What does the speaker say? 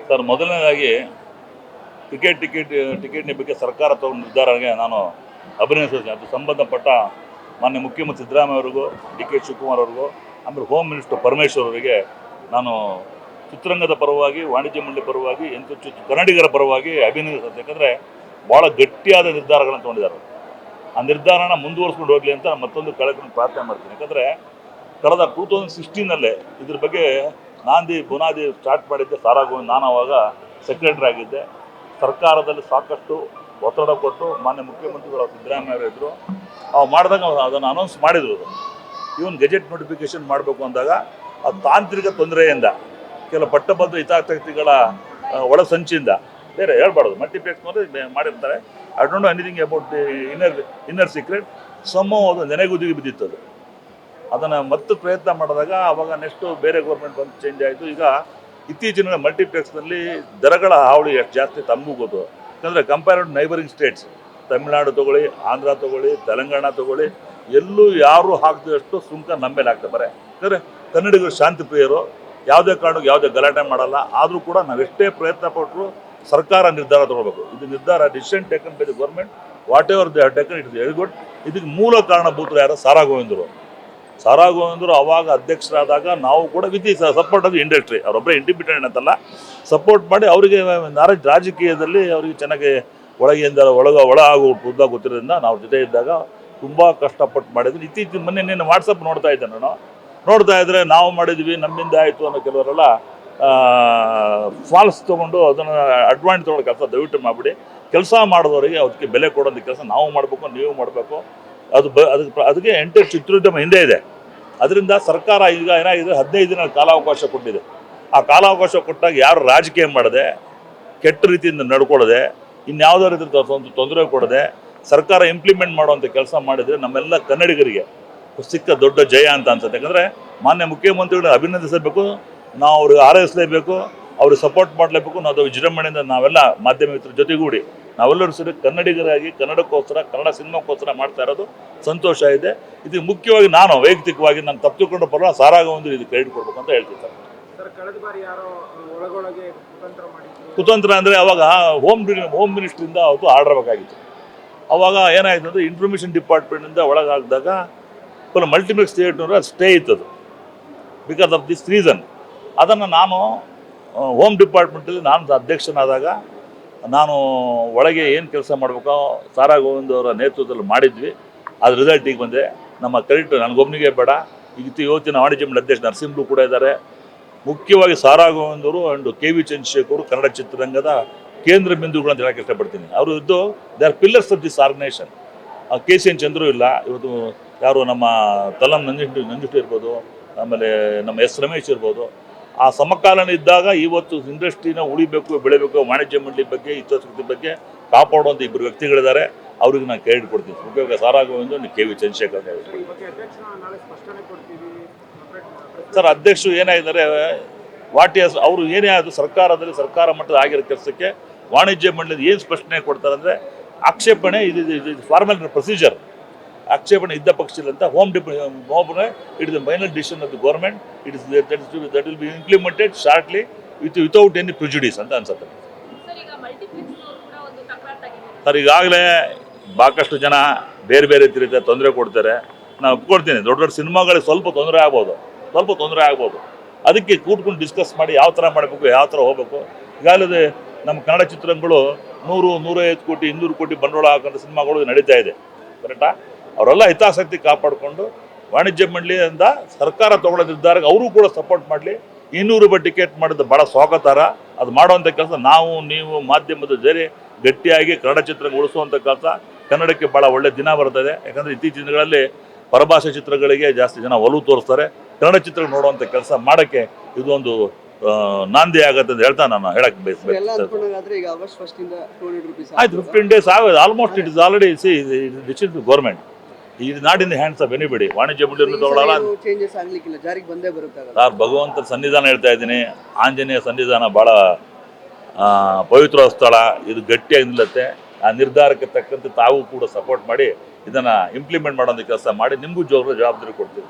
Sir, ಮೊದಲನೇದಾಗಿ ಟಿಕೆಟ್ನ ಬಗ್ಗೆ ಸರ್ಕಾರ ತಗೊಂಡ ನಿರ್ಧಾರಕ್ಕೆ ನಾನು ಅಭಿನಂದಿಸ್ತೀನಿ. ಅದು ಸಂಬಂಧಪಟ್ಟ ಮಾನ್ಯ ಮುಖ್ಯಮಂತ್ರಿ ಸಿದ್ದರಾಮಯ್ಯ ಅವರಿಗೂ, ಡಿ.ಕೆ. ಶಿವಕುಮಾರ್ ಅವ್ರಿಗೂ, ಆಮೇಲೆ ಹೋಮ್ ಮಿನಿಸ್ಟರ್ ಪರಮೇಶ್ವರ್ ಅವರಿಗೆ ನಾನು ಚಿತ್ರರಂಗದ ಪರವಾಗಿ, ವಾಣಿಜ್ಯ ಮಂಡಳಿ ಪರವಾಗಿ, ಕನ್ನಡಿಗರ ಪರವಾಗಿ ಅಭಿನಂದಿಸುತ್ತೆ. ಯಾಕಂದರೆ ಭಾಳ ಗಟ್ಟಿಯಾದ ನಿರ್ಧಾರಗಳನ್ನು ತೊಗೊಂಡಿದ್ದಾರೆ. ಆ ನಿರ್ಧಾರನ ಮುಂದುವರಿಸ್ಕೊಂಡು ಹೋಗಲಿ ಅಂತ ಮತ್ತೊಂದು ಕಳೆಕೊಂಡು ಪ್ರಾರ್ಥನೆ ಮಾಡ್ತೀನಿ. ಯಾಕಂದರೆ ಕಳೆದ 2016ನಲ್ಲೇ ಇದ್ರ ಬಗ್ಗೆ ಬುನಾದಿ ಸ್ಟಾರ್ಟ್ ಮಾಡಿದ್ದೆ ಸಾರಾ ಗೋವಿಂದ್. ನಾನು ಆವಾಗ ಸೆಕ್ರೆಟರಿ ಆಗಿದ್ದೆ. ಸರ್ಕಾರದಲ್ಲಿ ಸಾಕಷ್ಟು ಒತ್ತಡ ಕೊಟ್ಟು ಮಾನ್ಯ ಮುಖ್ಯಮಂತ್ರಿಗಳು ಸಿದ್ದರಾಮಯ್ಯ ಅವರು ಇದ್ದರು. ಅವು ಮಾಡಿದಾಗ ಅದನ್ನು ಅನೌನ್ಸ್ ಮಾಡಿದರು. ಇವನ್ ಗೆಜೆಟ್ ನೋಟಿಫಿಕೇಶನ್ ಮಾಡಬೇಕು ಅಂದಾಗ ಆ ತಾಂತ್ರಿಕ ತೊಂದರೆಯಿಂದ, ಕೆಲವು ಪಟ್ಟಬದ್ಧ ಹಿತಾಸಕ್ತಿಗಳ ಒಳಸಂಚಿಂದ, ಬೇರೆ ಹೇಳ್ಬಾರ್ದು, ಮಲ್ಟಿಪ್ಲೆಕ್ಸ್ ಮಾಡಿರ್ತಾರೆ. I don't know anything about the inner secret. ಅದು ನೆನೆಗುದಿಗೆ ಬಿದ್ದಿತ್ತು. ಅದನ್ನು ಮತ್ತೆ ಪ್ರಯತ್ನ ಮಾಡಿದಾಗ ಅವಾಗ ನೆಕ್ಸ್ಟು ಬೇರೆ ಗೌರ್ಮೆಂಟ್ ಬಂದು ಚೇಂಜ್ ಆಯಿತು. ಈಗ ಇತ್ತೀಚಿನ ಮಲ್ಟಿಪ್ಲೆಕ್ಸ್ನಲ್ಲಿ ದರಗಳ ಹಾವಳಿ ಎಷ್ಟು ಜಾಸ್ತಿ ತಮಗೂ ಗೊತ್ತು. ಯಾಕಂದರೆ ಕಂಪೇರ್ಡ್ ನೈಬರಿಂಗ್ ಸ್ಟೇಟ್ಸ್, ತಮಿಳುನಾಡು ತೊಗೊಳ್ಳಿ, ಆಂಧ್ರ ತೊಗೊಳ್ಳಿ, ತೆಲಂಗಾಣ ತೊಗೊಳ್ಳಿ, ಎಲ್ಲೂ ಯಾರು ಹಾಕಿದಷ್ಟು ಸುಂಕ ನಮ್ಮ ಮೇಲೆ ಆಗ್ತಾ ಬರೆ. ಯಾಕಂದರೆ ಕನ್ನಡಿಗರು ಶಾಂತಿ ಪ್ರಿಯರು, ಯಾವುದೇ ಕಾರಣಕ್ಕೆ ಯಾವುದೇ ಗಲಾಟೆ ಮಾಡಲ್ಲ. ಆದರೂ ಕೂಡ ನಾವೆಷ್ಟೇ ಪ್ರಯತ್ನ ಪಟ್ಟರು ಸರ್ಕಾರ ನಿರ್ಧಾರ ತೊಗೊಳ್ಬೇಕು. ಇದು ನಿರ್ಧಾರ decision taken by the government. What ever they have taken, it is very good. ಇದಕ್ಕೆ ಮೂಲ ಕಾರಣಭೂತರು ಯಾರು? ಸಾರಾ ಗೋವಿಂದರು ಅವಾಗ ಅಧ್ಯಕ್ಷರಾದಾಗ ನಾವು ಕೂಡ ವಿಧಿ ಸಪೋರ್ಟ್ ಅದು ಇಂಡಸ್ಟ್ರಿ, ಅವರೊಬ್ಬರೇ ಇಂಡಿಪೆಂಡೆಂಟ್ ಅಂತಲ್ಲ, ಸಪೋರ್ಟ್ ಮಾಡಿ ಅವರಿಗೆ ರಾಜಕೀಯದಲ್ಲಿ ಅವರಿಗೆ ಚೆನ್ನಾಗಿ ಒಳ ಆಗೋ ಉದ್ದ ಗೊತ್ತಿರೋದ್ರಿಂದ ನಾವು ಜೊತೆ ಇದ್ದಾಗ ತುಂಬ ಕಷ್ಟಪಟ್ಟು ಮಾಡಿದ್ವಿ. ಇತ್ತೀಚಿನ ಮೊನ್ನೆ ವಾಟ್ಸಪ್ ನೋಡ್ತಾ ಇದ್ದೆ ನಾನು. ನೋಡ್ತಾ ಇದ್ದರೆ ನಾವು ಮಾಡಿದ್ವಿ, ನಮ್ಮಿಂದ ಆಯಿತು ಅನ್ನೋ ಕೆಲವರೆಲ್ಲ ಫಾಲ್ಸ್ ತೊಗೊಂಡು ಅದನ್ನು ಅಡ್ವಾಂಟೇಜ್ ತೊಗೊಳ್ಳೋ ಕೆಲಸ ದಯವಿಟ್ಟು ಮಾಡಿಬಿಡಿ. ಕೆಲಸ ಮಾಡಿದವರಿಗೆ ಅದಕ್ಕೆ ಬೆಲೆ ಕೊಡೋಂಥ ಕೆಲಸ ನಾವು ಮಾಡಬೇಕು, ನೀವು ಮಾಡಬೇಕು. ಅದಕ್ಕೆ ಎಂಟರ್ ಚಿತ್ರೋದ್ಯಮ ಹಿಂದೆ ಇದೆ. ಅದರಿಂದ ಸರ್ಕಾರ ಈಗ ಏನಾಗಿದೆ, 15 ದಿನ ಕಾಲಾವಕಾಶ ಕೊಟ್ಟಿದೆ. ಆ ಕಾಲಾವಕಾಶ ಕೊಟ್ಟಾಗ ಯಾರು ರಾಜಕೀಯ ಮಾಡದೆ, ಕೆಟ್ಟ ರೀತಿಯಿಂದ ನಡ್ಕೊಳ್ಳದೆ, ಇನ್ಯಾವುದೇ ರೀತಿ ತೊಂದರೆ ಕೊಡದೆ ಸರ್ಕಾರ ಇಂಪ್ಲಿಮೆಂಟ್ ಮಾಡುವಂಥ ಕೆಲಸ ಮಾಡಿದರೆ ನಮ್ಮೆಲ್ಲ ಕನ್ನಡಿಗರಿಗೆ ಸಿಕ್ಕ ದೊಡ್ಡ ಜಯ ಅಂತ ಅನ್ಸುತ್ತೆ. ಯಾಕಂದರೆ ಮಾನ್ಯ ಮುಖ್ಯಮಂತ್ರಿಗಳನ್ನ ಅಭಿನಂದಿಸಬೇಕು, ನಾವು ಅವ್ರಿಗೆ ಹಾರೈಸಲೇಬೇಕು, ಅವ್ರಿಗೆ ಸಪೋರ್ಟ್ ಮಾಡಲೇಬೇಕು. ನಾವು ವಿಜೃಂಭಣೆಯಿಂದ ನಾವೆಲ್ಲ ಮಾಧ್ಯಮ ಮಿತ್ರರ ಜೊತೆಗೂಡಿ ನಾವೆಲ್ಲರೂ ಸೇರಿ ಕನ್ನಡಿಗರಾಗಿ ಕನ್ನಡಕ್ಕೋಸ್ಕರ, ಕನ್ನಡ ಸಿನಿಮಾಕ್ಕೋಸ್ಕರ ಮಾಡ್ತಾ ಇರೋದು ಸಂತೋಷ ಇದೆ. ಇದು ಮುಖ್ಯವಾಗಿ ನಾನು ವೈಯಕ್ತಿಕವಾಗಿ ನಾನು ತಪ್ಪು ತಿಳ್ಕೊಂಡು ಬರೋಲ್ಲ, ಸಾರಾಗ ಒಂದು ಇದು ಕ್ರೆಡಿಟ್ ಕೊಡ್ಬೇಕು ಅಂತ ಹೇಳ್ತೀನಿ ಸರ್. ಕುತಂತ್ರ ಅಂದರೆ ಅವಾಗ ಹೋಮ್ ಮಿನಿಸ್ಟ್ರಿಂದ ಅವತ್ತು ಆರ್ಡರ್ ಬೇಕಾಗಿತ್ತು. ಅವಾಗ ಏನಾಯಿತು ಅಂದರೆ ಇನ್ಫಾರ್ಮೇಷನ್ ಡಿಪಾರ್ಟ್ಮೆಂಟಿಂದ ಒಳಗಾಗಿದಾಗ ಮಲ್ಟಿಪ್ಲೆಕ್ಸ್ ಥಿಯೇಟರ್ ಸ್ಟೇ ಇತ್ತದು ಬಿಕಾಸ್ ಆಫ್ ದಿಸ್ ರೀಸನ್. ಅದನ್ನು ನಾನು ಹೋಮ್ ಡಿಪಾರ್ಟ್ಮೆಂಟಲ್ಲಿ ನಾನು ಅಧ್ಯಕ್ಷನಾದಾಗ ನಾನು ಒಳಗೆ ಏನು ಕೆಲಸ ಮಾಡಬೇಕೋ ಸಾರಾ ಗೋವಿಂದ್ ಅವರ ನೇತೃತ್ವದಲ್ಲಿ ಮಾಡಿದ್ವಿ. ಅದು ರಿಸಲ್ಟ್ ಈಗ ಬಂದೆ. ನಮ್ಮ ಕ್ರೆಡಿಟ್ ನನಗೊಬ್ಬನಿಗೆ ಬೇಡ, ಇವತ್ತಿನ ವಾಣಿಜ್ಯ ಮಂಡಳಿ ಅಧ್ಯಕ್ಷ ನರಸಿಂಹರು ಕೂಡ ಇದ್ದಾರೆ. ಮುಖ್ಯವಾಗಿ ಸಾರಾ ಗೋವಿಂದ್ ಅವರು ಆ್ಯಂಡ್ ಕೆ.ವಿ. ಚಂದ್ರಶೇಖರ್ ಅವರು ಕನ್ನಡ ಚಿತ್ರರಂಗದ ಕೇಂದ್ರ ಬಿಂದುಗಳು ಅಂತ ಹೇಳಕ್ಕೆ ಇಷ್ಟಪಡ್ತೀನಿ. ಅವರು ಇದ್ದು they are pillars of this organisation. KCN. Chandru ಇಲ್ಲ, ಇವತ್ತು ಯಾರು ನಮ್ಮ ತಲಂ ನಂಜುಂಡು ಇರ್ಬೋದು, ಆಮೇಲೆ ನಮ್ಮ ಎಸ್ ರಮೇಶ್ ಇರ್ಬೋದು. ಆ ಸಮಕಾಲೀನ ಇದ್ದಾಗ ಇವತ್ತು ಇಂಡಸ್ಟ್ರಿನ ಉಳಿಬೇಕು, ಬೆಳಿಬೇಕು, ವಾಣಿಜ್ಯ ಮಂಡಳಿ ಬಗ್ಗೆ, ಹಿತಾಸಕ್ತಿ ಬಗ್ಗೆ ಕಾಪಾಡುವಂಥ ಇಬ್ಬರು ವ್ಯಕ್ತಿಗಳಿದ್ದಾರೆ. ಅವ್ರಿಗೆ ನಾನು ಕ್ರೆಡಿಟ್ ಕೊಡ್ತೀನಿ. ಮುಖ್ಯವಾಗಿ ಸಾರಾ ಗೋವಿಂದ್, ಕೆ.ವಿ. ಚಂದ್ರಶೇಖರ್ ಸರ್. ಅಧ್ಯಕ್ಷರು ಏನಾಗಿದ್ದಾರೆ, ಅವರು ಏನೇ ಆದರೂ ಸರ್ಕಾರದಲ್ಲಿ ಸರ್ಕಾರ ಮಟ್ಟದ ಆಗಿರೋ ಕೆಲಸಕ್ಕೆ ವಾಣಿಜ್ಯ ಮಂಡಳಿ ಏನು ಸ್ಪಷ್ಟನೆ ಕೊಡ್ತಾರೆ ಅಂದರೆ, ಆಕ್ಷೇಪಣೆ ಇದು ಫಾರ್ಮಲ್ ಪ್ರೊಸೀಜರ್. ಆಕ್ಷೇಪಣೆ ಇದ್ದ ಪಕ್ಷದಲ್ಲಿ ಅಂತ it is the final decision of the government. It is that will be implemented shortly without any prejudice ಅಂತ ಅನ್ಸುತ್ತೆ ಸರ್. ಈಗಾಗಲೇ ಸಾಕಷ್ಟು ಜನ ಬೇರೆ ಬೇರೆ ರೀತಿಯ ತೊಂದರೆ ಕೊಡ್ತಾರೆ. ನಾನು ಒಪ್ಕೊಳ್ತೀನಿ, ದೊಡ್ಡ ದೊಡ್ಡ ಸಿನಿಮಾಗಳಿಗೆ ಸ್ವಲ್ಪ ತೊಂದರೆ ಆಗ್ಬೋದು. ಅದಕ್ಕೆ ಕೂತ್ಕೊಂಡು ಡಿಸ್ಕಸ್ ಮಾಡಿ ಯಾವ ಥರ ಮಾಡಬೇಕು, ಯಾವ ಥರ ಹೋಗಬೇಕು. ಈಗಾಗಲೇ ನಮ್ಮ ಕನ್ನಡ ಚಿತ್ರಗಳು 100-150 ಕೋಟಿ 200 ಕೋಟಿ ಬಂಡವಾಳ ಹಾಕೊಂಡ ಸಿನಿಮಾಗಳು ನಡೀತಾ ಇದೆ, ಕರೆಕ್ಟಾ? ಅವರೆಲ್ಲ ಹಿತಾಸಕ್ತಿ ಕಾಪಾಡಿಕೊಂಡು ವಾಣಿಜ್ಯ ಮಂಡಳಿಯಿಂದ ಸರ್ಕಾರ ತಗೊಳ್ಳೋ ನಿರ್ಧಾರಕ್ಕೆ ಅವರು ಕೂಡ ಸಪೋರ್ಟ್ ಮಾಡಲಿ. 200 ರೂಪಾಯಿ ಟಿಕೆಟ್ ಮಾಡಿದ್ದು ಭಾಳ ಸ್ವಾಗತಾರ್ಹ. ಅದು ಮಾಡುವಂಥ ಕೆಲಸ ನಾವು ನೀವು ಮಾಧ್ಯಮದ ಜೊತೆ ಗಟ್ಟಿಯಾಗಿ ಕನ್ನಡ ಚಿತ್ರ ಉಳಿಸುವಂಥ ಕೆಲಸ. ಕನ್ನಡಕ್ಕೆ ಭಾಳ ಒಳ್ಳೆ ದಿನ ಬರ್ತದೆ. ಯಾಕಂದರೆ ಇತ್ತೀಚಿನ ದಿನಗಳಲ್ಲಿ ಪರಭಾಷೆ ಚಿತ್ರಗಳಿಗೆ ಜಾಸ್ತಿ ಜನ ಒಲವು ತೋರಿಸ್ತಾರೆ. ಕನ್ನಡ ಚಿತ್ರ ನೋಡುವಂಥ ಕೆಲಸ ಮಾಡೋಕ್ಕೆ ಇದೊಂದು ನಾಂದಿ ಆಗತ್ತೆ ಅಂತ ಹೇಳ್ತಾ ನಾನು ಹೇಳಕ್ಕೆ ಬಯಸ್ಬೇಕು. ಆಯ್ತು, 15 days ಆಗೋದು almost. It is already this is government. ಇದು not in the hands of anybody. ವಾಣಿಜ್ಯ ಮಂಡಳಿ ತಗೊಳ್ಳಲ್ಲ ಸರ್. ಭಗವಂತನ ಸನ್ನಿಧಾನ ಹೇಳ್ತಾ ಇದ್ದೀನಿ, ಆಂಜನೇಯ ಸನ್ನಿಧಾನ ಭಾಳ ಪವಿತ್ರ ಸ್ಥಳ. ಇದು ಗಟ್ಟಿಯಾಗಿ ನಿಲ್ಲುತ್ತೆ. ಆ ನಿರ್ಧಾರಕ್ಕೆ ತಕ್ಕಂತೆ ತಾವು ಕೂಡ ಸಪೋರ್ಟ್ ಮಾಡಿ ಇದನ್ನು ಇಂಪ್ಲಿಮೆಂಟ್ ಮಾಡೋಂಥ ಕೆಲಸ ಮಾಡಿ ನಿಮಗೂ ಜವಾಬ್ದಾರಿ ಕೊಡ್ತೀವಿ.